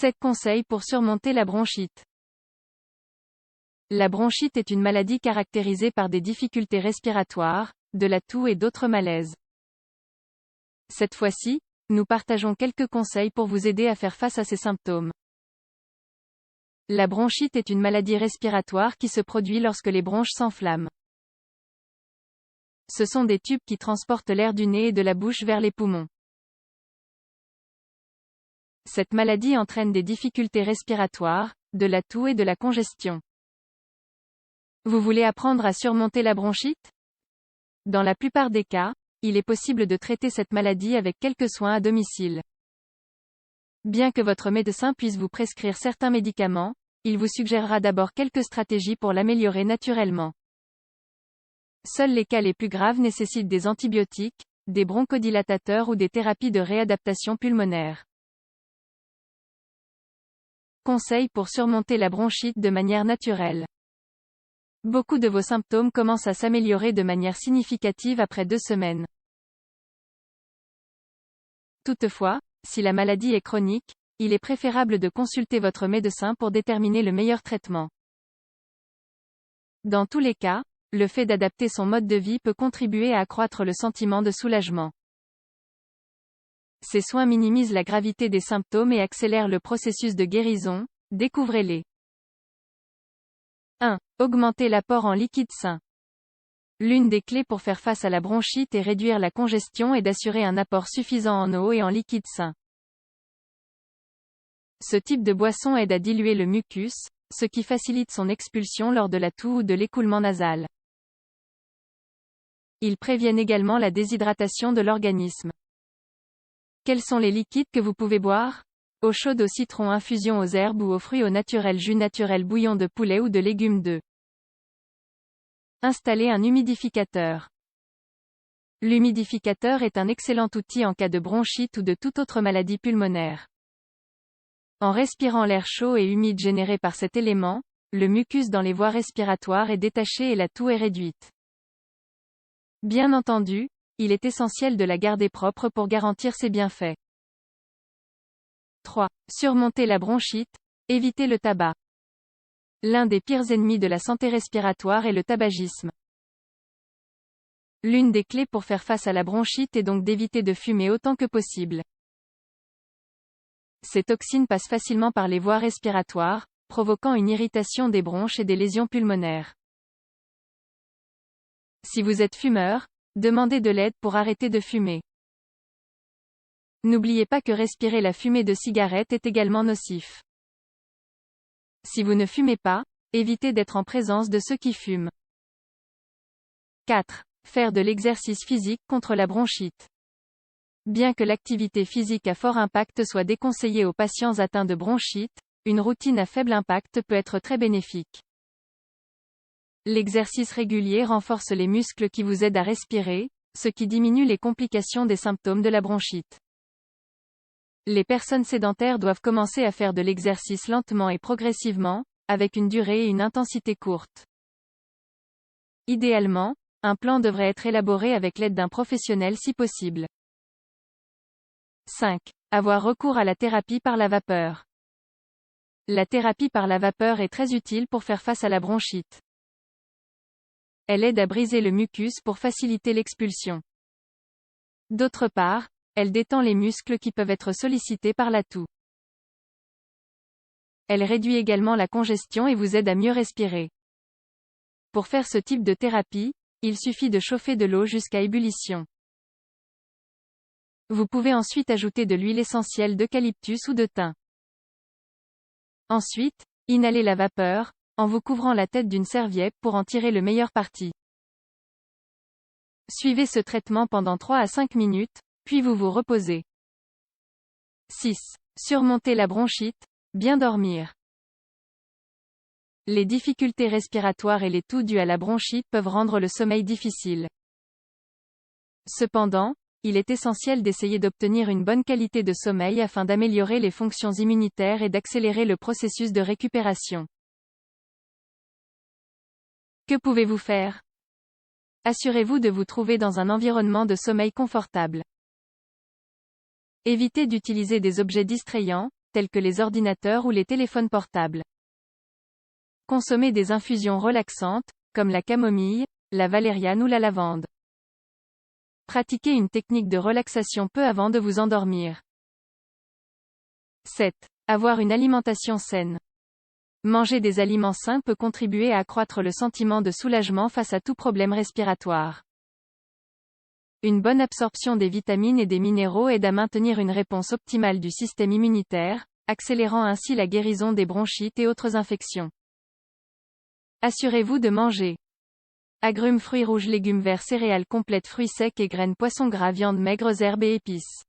7 conseils pour surmonter la bronchite. La bronchite est une maladie caractérisée par des difficultés respiratoires, de la toux et d'autres malaises. Cette fois-ci, nous partageons quelques conseils pour vous aider à faire face à ces symptômes. La bronchite est une maladie respiratoire qui se produit lorsque les bronches s'enflamment. Ce sont des tubes qui transportent l'air du nez et de la bouche vers les poumons. Cette maladie entraîne des difficultés respiratoires, de la toux et de la congestion. Vous voulez apprendre à surmonter la bronchite? Dans la plupart des cas, il est possible de traiter cette maladie avec quelques soins à domicile. Bien que votre médecin puisse vous prescrire certains médicaments, il vous suggérera d'abord quelques stratégies pour l'améliorer naturellement. Seuls les cas les plus graves nécessitent des antibiotiques, des bronchodilatateurs ou des thérapies de réadaptation pulmonaire. Conseils pour surmonter la bronchite de manière naturelle. Beaucoup de vos symptômes commencent à s'améliorer de manière significative après 2 semaines. Toutefois, si la maladie est chronique, il est préférable de consulter votre médecin pour déterminer le meilleur traitement. Dans tous les cas, le fait d'adapter son mode de vie peut contribuer à accroître le sentiment de soulagement. Ces soins minimisent la gravité des symptômes et accélèrent le processus de guérison, découvrez-les. 1. Augmenter l'apport en liquide sain. L'une des clés pour faire face à la bronchite et réduire la congestion est d'assurer un apport suffisant en eau et en liquide sain. Ce type de boisson aide à diluer le mucus, ce qui facilite son expulsion lors de la toux ou de l'écoulement nasal. Ils préviennent également la déshydratation de l'organisme. Quels sont les liquides que vous pouvez boire? Eau chaude au citron, infusion aux herbes ou aux fruits au naturel, jus naturel, bouillon de poulet ou de légumes d'œufs. Installer un humidificateur. L'humidificateur est un excellent outil en cas de bronchite ou de toute autre maladie pulmonaire. En respirant l'air chaud et humide généré par cet élément, le mucus dans les voies respiratoires est détaché et la toux est réduite. Bien entendu, il est essentiel de la garder propre pour garantir ses bienfaits. 3. Surmonter la bronchite, éviter le tabac. L'un des pires ennemis de la santé respiratoire est le tabagisme. L'une des clés pour faire face à la bronchite est donc d'éviter de fumer autant que possible. Ces toxines passent facilement par les voies respiratoires, provoquant une irritation des bronches et des lésions pulmonaires. Si vous êtes fumeur, demandez de l'aide pour arrêter de fumer. N'oubliez pas que respirer la fumée de cigarette est également nocif. Si vous ne fumez pas, évitez d'être en présence de ceux qui fument. 4. Faire de l'exercice physique contre la bronchite. Bien que l'activité physique à fort impact soit déconseillée aux patients atteints de bronchite, une routine à faible impact peut être très bénéfique. L'exercice régulier renforce les muscles qui vous aident à respirer, ce qui diminue les complications des symptômes de la bronchite. Les personnes sédentaires doivent commencer à faire de l'exercice lentement et progressivement, avec une durée et une intensité courtes. Idéalement, un plan devrait être élaboré avec l'aide d'un professionnel si possible. 5. Avoir recours à la thérapie par la vapeur. La thérapie par la vapeur est très utile pour faire face à la bronchite. Elle aide à briser le mucus pour faciliter l'expulsion. D'autre part, elle détend les muscles qui peuvent être sollicités par la toux. Elle réduit également la congestion et vous aide à mieux respirer. Pour faire ce type de thérapie, il suffit de chauffer de l'eau jusqu'à ébullition. Vous pouvez ensuite ajouter de l'huile essentielle d'eucalyptus ou de thym. Ensuite, inhalez la vapeur, en vous couvrant la tête d'une serviette pour en tirer le meilleur parti. Suivez ce traitement pendant 3 à 5 minutes, puis vous vous reposez. 6. Surmonter la bronchite, bien dormir. Les difficultés respiratoires et les toux dues à la bronchite peuvent rendre le sommeil difficile. Cependant, il est essentiel d'essayer d'obtenir une bonne qualité de sommeil afin d'améliorer les fonctions immunitaires et d'accélérer le processus de récupération. Que pouvez-vous faire? Assurez-vous de vous trouver dans un environnement de sommeil confortable. Évitez d'utiliser des objets distrayants, tels que les ordinateurs ou les téléphones portables. Consommez des infusions relaxantes, comme la camomille, la valériane ou la lavande. Pratiquez une technique de relaxation peu avant de vous endormir. 7. Avoir une alimentation saine. Manger des aliments sains peut contribuer à accroître le sentiment de soulagement face à tout problème respiratoire. Une bonne absorption des vitamines et des minéraux aide à maintenir une réponse optimale du système immunitaire, accélérant ainsi la guérison des bronchites et autres infections. Assurez-vous de manger agrumes, fruits rouges, légumes verts, céréales complètes, fruits secs et graines, poissons gras, viande, maigres, herbes et épices.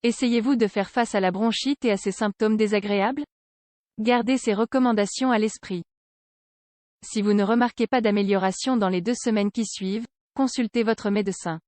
Essayez-vous de faire face à la bronchite et à ses symptômes désagréables? Gardez ces recommandations à l'esprit. Si vous ne remarquez pas d'amélioration dans les 2 semaines qui suivent, consultez votre médecin.